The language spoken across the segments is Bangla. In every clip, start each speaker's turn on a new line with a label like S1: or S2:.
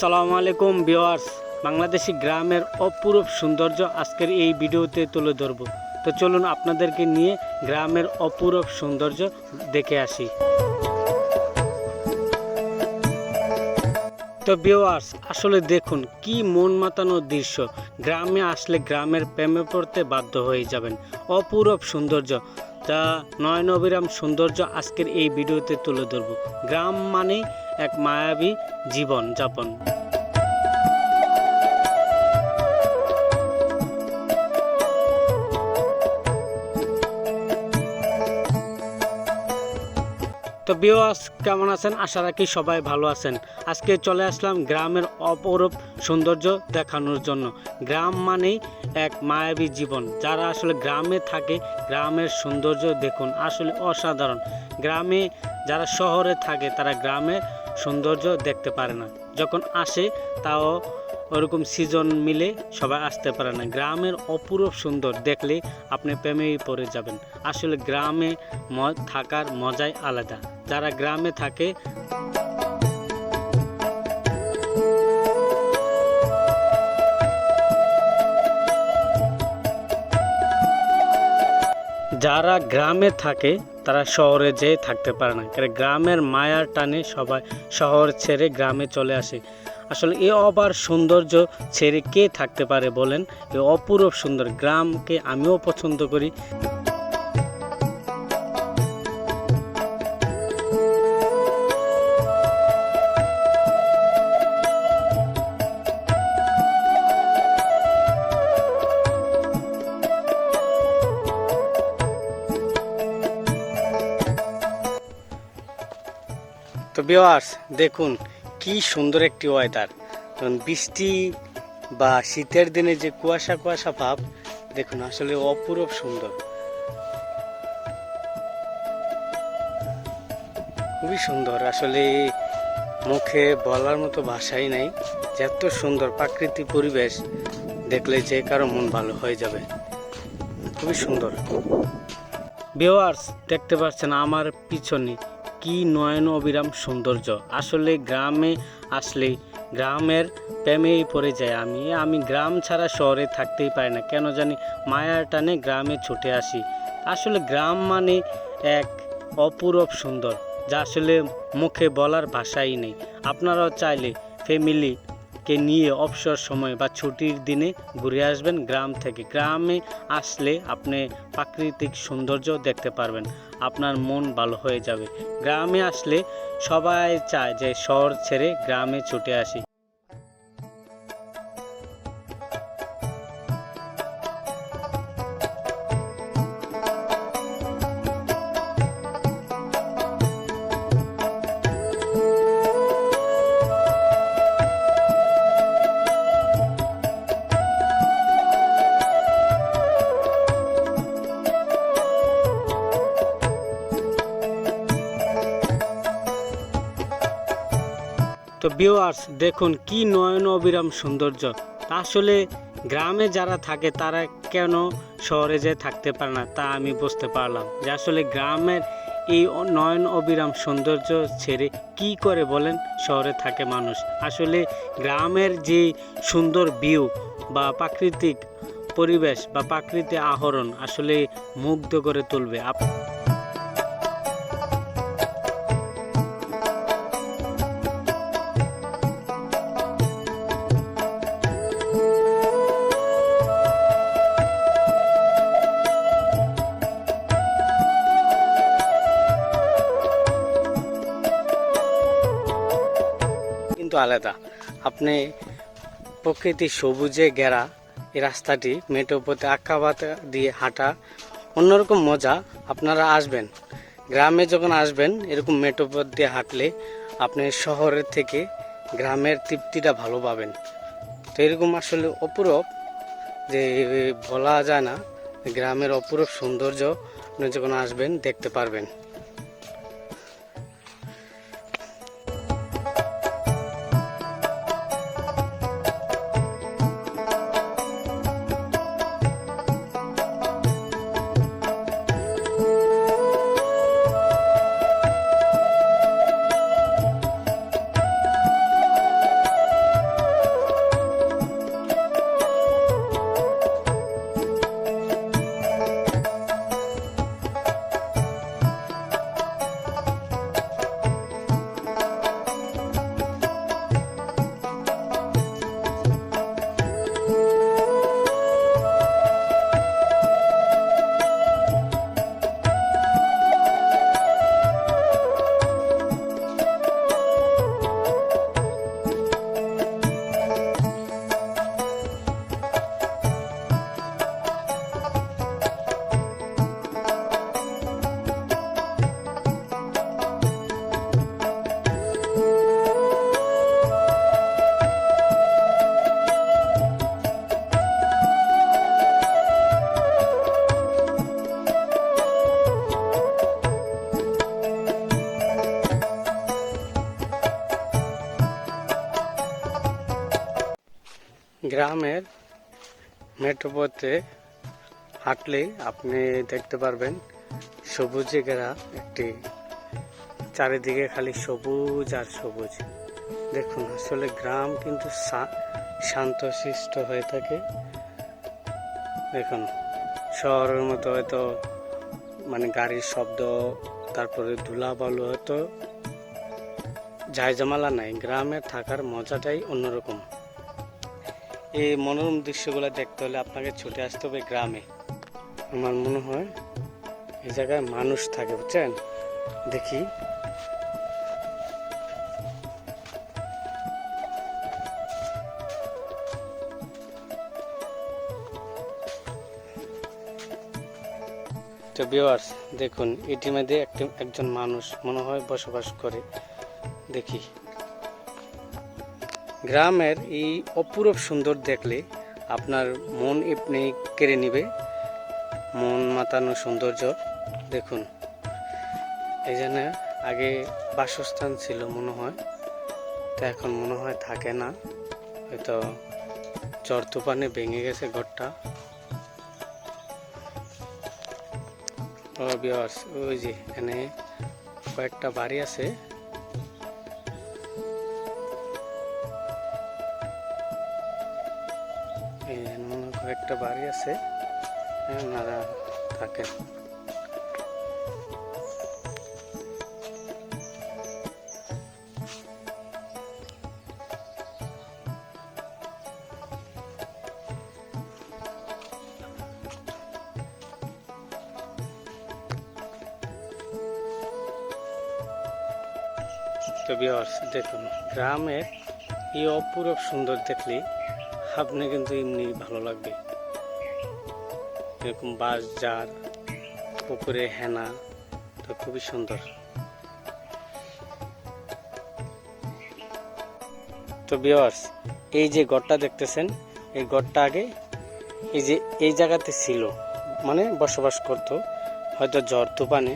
S1: আসসালামু আলাইকুম ভিউয়ার্স, বাংলাদেশি গ্রামের অপরূপ সৌন্দর্য আজকের এই ভিডিওতে তুলে ধরব। তো চলুন আপনাদেরকে নিয়ে গ্রামের অপরূপ সৌন্দর্য দেখে আসি। তো ভিউয়ার্স, আসলে দেখুন কি মন মাতানো দৃশ্য। গ্রামে আসলে গ্রামের প্রেমে পড়তে বাধ্য হয়ে যাবেন। অপরূপ সৌন্দর্য, যা নয়ন অবিরাম সৌন্দর্য আজকের এই ভিডিওতে তুলে ধরব। গ্রাম মানে এক মায়াবী জীবন যাপন। তো ভিউয়ার্স, কেমন আছেন? আশা রাখি সবাই ভালো আছেন। আজকে চলে আসলাম গ্রামের অপরূপ সৌন্দর্য দেখানোর জন্য। গ্রাম মানেই এক মায়াবী জীবন। যারা আসলে গ্রামে থাকে, গ্রামের সৌন্দর্য দেখুন, আসলে অসাধারণ। গ্রামে যারা শহরে থাকে তারা গ্রামের সৌন্দর্য দেখতে পারে না, যখন আসে তাও ওরকম সিজন মিলে সবাই আসতে পারে না। গ্রামের অপরূপ সুন্দর দেখলে আপনি প্রেমেই পড়ে যাবেন। আসলে গ্রামে থাকার মজাই আলাদা। যারা গ্রামে থাকে তারা শহরে যেয়ে থাকতে পারে না। গ্রামের মায়ার টানে সবাই শহর ছেড়ে গ্রামে চলে আসে। আসলে এ অপার সৌন্দর্য ছেড়ে কে থাকতে পারে বলেন? এ অপূরূপ সুন্দর গ্রামকে আমিও পছন্দ করি। তো ভিউয়ার্স, দেখুন কি সুন্দর একটি ওয়েদার। বৃষ্টি বা শীতের দিনে যে কুয়াশা কুয়াশা ভাব, দেখুন আসলে অপূরূপ সুন্দর, খুবই সুন্দর। আসলে মুখে বলার মতো ভাষাই নাই, এত সুন্দর প্রাকৃতিক পরিবেশ দেখলে যে কারো মন ভালো হয়ে যাবে। খুবই সুন্দর। ভিউয়ার্স, দেখতে পাচ্ছেন আমার পিছনে কি নয়ন অবিরাম সৌন্দর্য। আসলে গ্রামে আসলে গ্রামের প্রেমেই পড়ে যায়। আমি গ্রাম ছাড়া শহরে থাকতেই পারি না, কেন জানি মায়ার টানে গ্রামে ছুটে আসি। আসলে গ্রাম মানে এক অপূরূপ সুন্দর, যা আসলে মুখে বলার ভাষাই নেই। আপনারাও চাইলে ফ্যামিলিকে নিয়ে অবসর সময় বা ছুটির দিনে ঘুরে আসবেন গ্রাম থেকে। গ্রামে আসলে আপনি প্রাকৃতিক সৌন্দর্য দেখতে পারবেন, আপনার মন ভালো হয়ে যাবে। গ্রামে আসলে সবাই চায় যে শহর ছেড়ে গ্রামে ছুটে আসি। তো ভিউয়ার্স, দেখুন কি নয়ন অবিরাম সৌন্দর্য। আসলে গ্রামে যারা থাকে তারা কেন শহরে যেয়ে থাকতে পারে না, তা আমি বুঝতে পারলাম। যে আসলে গ্রামের এই নয়ন অবিরাম সৌন্দর্য ছেড়ে কি করে বলেন শহরে থাকে মানুষ? আসলে গ্রামের যে সুন্দর ভিউ বা প্রাকৃতিক পরিবেশ বা প্রাকৃতিক আহরণ আসলে মুগ্ধ করে তুলবে। আলাদা, আপনি প্রকৃতি সবুজে ঘেরা এই রাস্তাটি মেঠো পথে আঁকা বাতা দিয়ে হাঁটা অন্যরকম মজা। আপনারা আসবেন গ্রামে, যখন আসবেন এরকম মেঠো পথ দিয়ে হাঁটলে আপনি শহরের থেকে গ্রামের তৃপ্তিটা ভালো পাবেন। তো এরকম আসলে অপূরূপ যে বলা যায় না। গ্রামের অপূরূপ সৌন্দর্য আপনি যখন আসবেন দেখতে পারবেন। গ্রামের মেঠোপথে হাঁটলে আপনি দেখতে পারবেন সবুজে ঘেরা একটি, চারিদিকে খালি সবুজ আর সবুজ। দেখুন আসলে গ্রাম কিন্তু শান্তশিষ্ট হয়ে থাকে। দেখুন শহরের মতো হয়তো মানে গাড়ির শব্দ, তারপরে ধুলা বালু হয়তো জায়জামালা নাই। গ্রামে থাকার মজাটাই অন্যরকম। এই মনোরম দৃশ্যগুলো দেখতে হলে আপনাকে ছুটে আসতে হবে গ্রামে। আমার মনে হয় এই জায়গায় মানুষ থাকে, বুঝছেন? দেখি তো ভিউয়ার্স, দেখুন এটির মধ্যে একজন মানুষ মনে হয় বসবাস করে। দেখি গ্রামের এই অপূরব সুন্দর দেখলে আপনার মন এমনি কেড়ে নিবে, মন মাতানো সৌন্দর্য। দেখুন এই জন্য আগে বাসস্থান ছিল মনে হয়, তো এখন মনে হয় থাকে না, হয়তো ঝড় তুফানে ভেঙে গেছে ঘরটা। ভিউয়ার্স, ওই যে এখানে কয়েকটা বাড়ি আছে। কয়েকটা বাড়ি আছে, ওনারা থাকেন। তো ভিউয়ার্স, দেখুন গ্রামের এই অপূরব সুন্দর দেখলে আপনি কিন্তু এমনি ভালো লাগবে। এরকম বাঁশ ঝাড়, পুকুরে হেনা, তো খুবই সুন্দর। তো ভিউয়ার্স, এই যে ঘরটা দেখতেছেন, এই ঘরটা আগে এই জায়গাতে ছিল, মানে বসবাস করত। হয়তো ঝড় তুফানে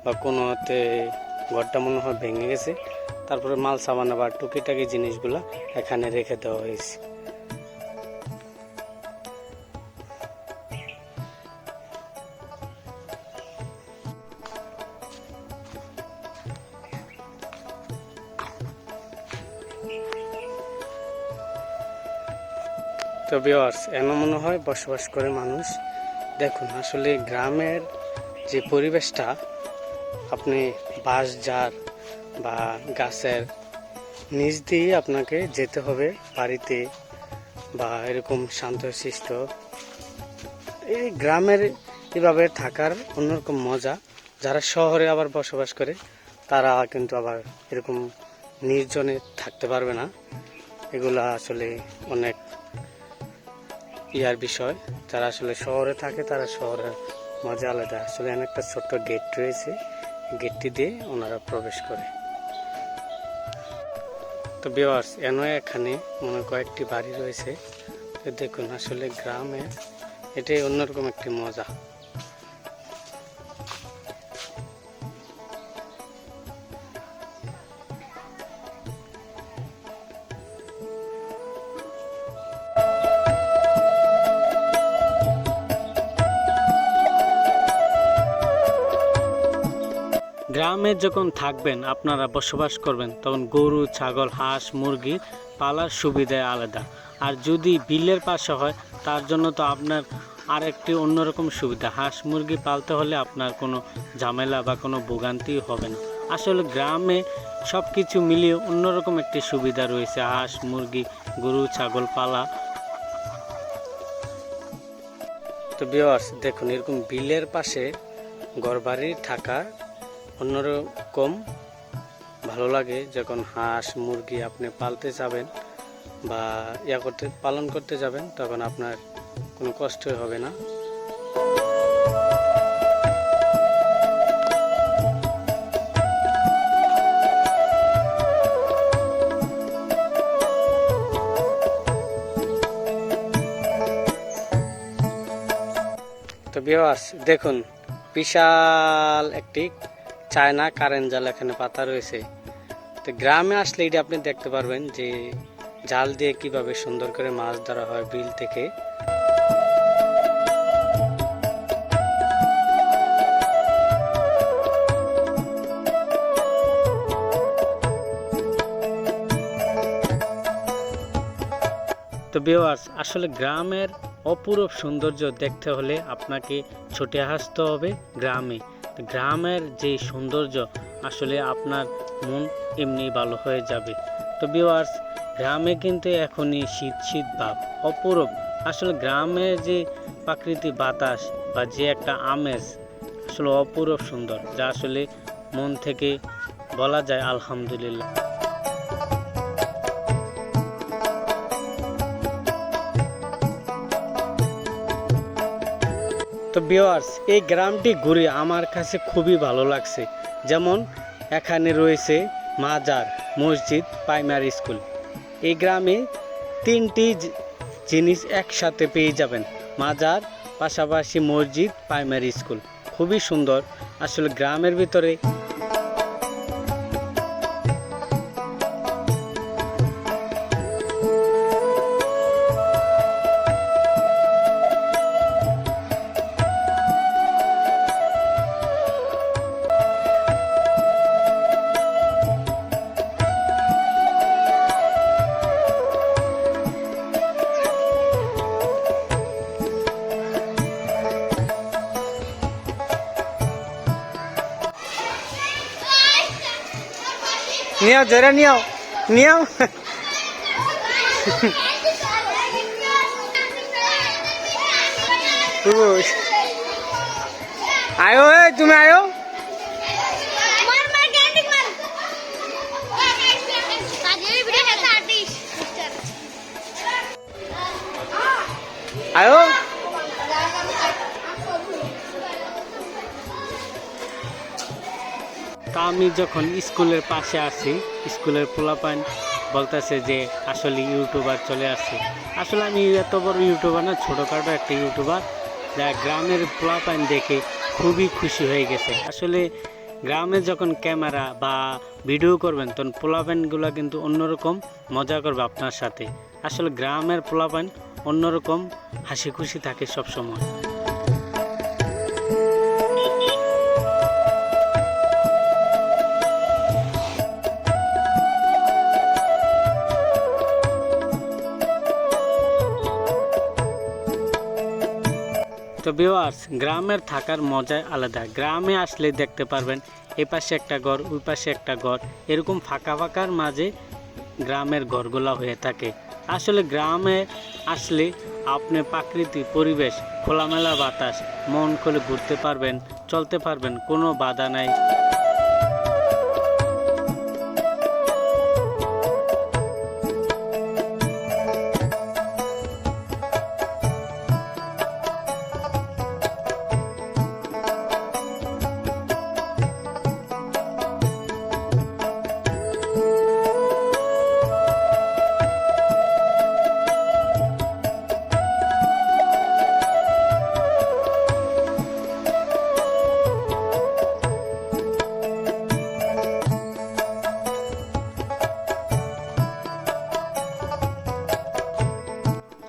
S1: বা কোনোতে ঘরটা মনে হয় ভেঙে গেছে, তারপরে মাল সাবান বা টুকিটাকি জিনিসগুলা এখানে রেখে দেওয়া হয়েছে। তো ভিউয়ার্স, এমন মনে হয় বসবাস করে মানুষ। দেখুন আসলে গ্রামের যে পরিবেশটা, আপনি বাঁশ ঝাড় বা গাছের নিচ দিয়ে আপনাকে যেতে হবে বাড়িতে, বা এরকম শান্তশিষ্ট এই গ্রামের এভাবে থাকার অন্যরকম মজা। যারা শহরে আবার বসবাস করে তারা কিন্তু আবার এরকম নির্জনে থাকতে পারবে না। এগুলা আসলে অনেক ইয়ার বিষয়। যারা আসলে শহরে থাকে তারা শহরের মজা আলাদা। আসলে একটা ছোট্ট গেট রয়েছে, গেটটি দিয়ে ওনারা প্রবেশ করে। তো ভিউয়ার্স, এখানে মনে কয়েকটি বাড়ি রয়েছে। তো দেখুন আসলে গ্রামে এটাই অন্যরকম একটি মজা। গ্রামে যখন থাকবেন, আপনারা বসবাস করবেন, তখন গরু ছাগল হাঁস মুরগি পালার সুবিধা আলাদা। আর যদি বিলের পাশে হয় তার জন্য তো আপনার আরেকটি অন্যরকম সুবিধা। হাঁস মুরগি পালতে হলে আপনার কোনো ঝামেলা বা কোনো ভোগান্তি হবে না। আসলে গ্রামে সব কিছু মিলিয়ে অন্যরকম একটি সুবিধা রয়েছে হাঁস মুরগি গরু ছাগল পালা। তো ভিউয়ার্স, দেখুন এরকম বিলের পাশে ঘরবাড়ি থাকা অন্যরকম ভালো লাগে। যখন হাঁস মুরগি আপনি পালতে যাবেন বা পালন করতে যাবেন, তখন আপনার কোনো কষ্টই হবে না। তো ভিউয়ার্স, দেখুন বিশাল একটি চায়না কারেন্ট জাল এখানে পাতা রয়েছে। তো গ্রামে আসলে এটা আপনি দেখতে পারবেন যে জাল দিয়ে কিভাবে সুন্দর করে মাছ ধরা হয় বিল থেকে। তো ভিউয়ার্স, আসলে গ্রামের অপূরব সৌন্দর্য দেখতে হলে আপনাকে ছুটে আসতে হবে গ্রামে। গ্রামের যে সৌন্দর্য আসলে আপনার মন এমনি ভালো হয়ে যাবে। তো ভিউয়ার্স, গ্রামে কিন্তু এখনই শীত শীত ভাব, অপূরব। আসলে গ্রামের যে প্রাকৃতিক বাতাস বা যে একটা আমেজ আসলে অপূরব সুন্দর, যা আসলে মন থেকে বলা যায় আলহামদুলিল্লাহ। তো ভিউয়ার্স, এই গ্রামটি ঘুরে আমার কাছে খুবই ভালো লাগছে। যেমন এখানে রয়েছে মাজার, মসজিদ, প্রাইমারি স্কুল। এই গ্রামে তিনটি জিনিস একসাথে পেয়ে যাবেন, মাজার, পাশাপাশি মসজিদ, প্রাইমারি স্কুল। খুবই সুন্দর আসলে গ্রামের ভিতরে। নিয়ে জোরে নিও নিও। আয়ো, তুমি আয়ো। আয়ো, তা আমি যখন স্কুলের পাশে আছি, স্কুলের পোলাপান বলতেছে যে আসলে ইউটিউবার চলে আসছে। আসলে আমি এত বড় ইউটিউবার না, ছোটোখাটো একটা ইউটিউবার, যা গ্রামের পোলাপান দেখে খুবই খুশি হয়ে গেছে। আসলে গ্রামে যখন ক্যামেরা বা ভিডিও করবেন তখন পোলাপানগুলো কিন্তু অন্যরকম মজা করবে আপনার সাথে। আসলে গ্রামের পোলাপান অন্যরকম হাসি খুশি থাকে সবসময়। তো ভিউয়ার্স, গ্রামের থাকার মজাই আলাদা। গ্রামে আসলে দেখতে পারবেন এই পাশে একটা ঘর, ওই পাশে একটা ঘর, এরকম ফাঁকা ফাঁকার মাঝে গ্রামের ঘরগুলো হয়ে থাকে। আসলে গ্রামে আসলে আপনি প্রাকৃতিক পরিবেশ, খোলামেলা বাতাস, মন খুলে ঘুরতে পারবেন, চলতে পারবেন, কোনো বাধা নাই।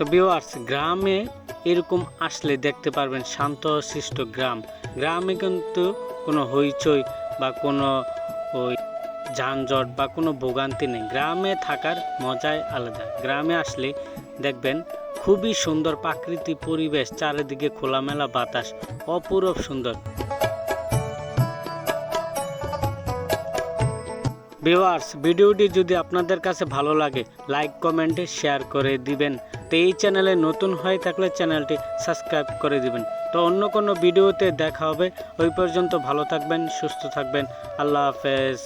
S1: তো ভিউয়ার্স, গ্রামে এরকম আসলে দেখতে পারবেন শান্তশিষ্ট গ্রাম। গ্রামে কিন্তু কোনো হইচই বা কোনো ওই যানজট বা কোনো ভোগান্তি নেই। গ্রামে থাকার মজাই আলাদা। গ্রামে আসলে দেখবেন খুবই সুন্দর প্রাকৃতিক পরিবেশ, চারিদিকে খোলামেলা বাতাস, অপূরব সুন্দর। ভিউয়ার্স, ভিডিওটি যদি আপনাদের কাছে ভালো লাগে লাইক কমেন্টে শেয়ার করে দিবেন। তো এই চ্যানেলে নতুন হয়ে থাকলে চ্যানেলটি সাবস্ক্রাইব করে দিবেন। তো অন্য কোনো ভিডিওতে দেখা হবে। ওই পর্যন্ত ভালো থাকবেন, সুস্থ থাকবেন। আল্লাহ হাফেজ।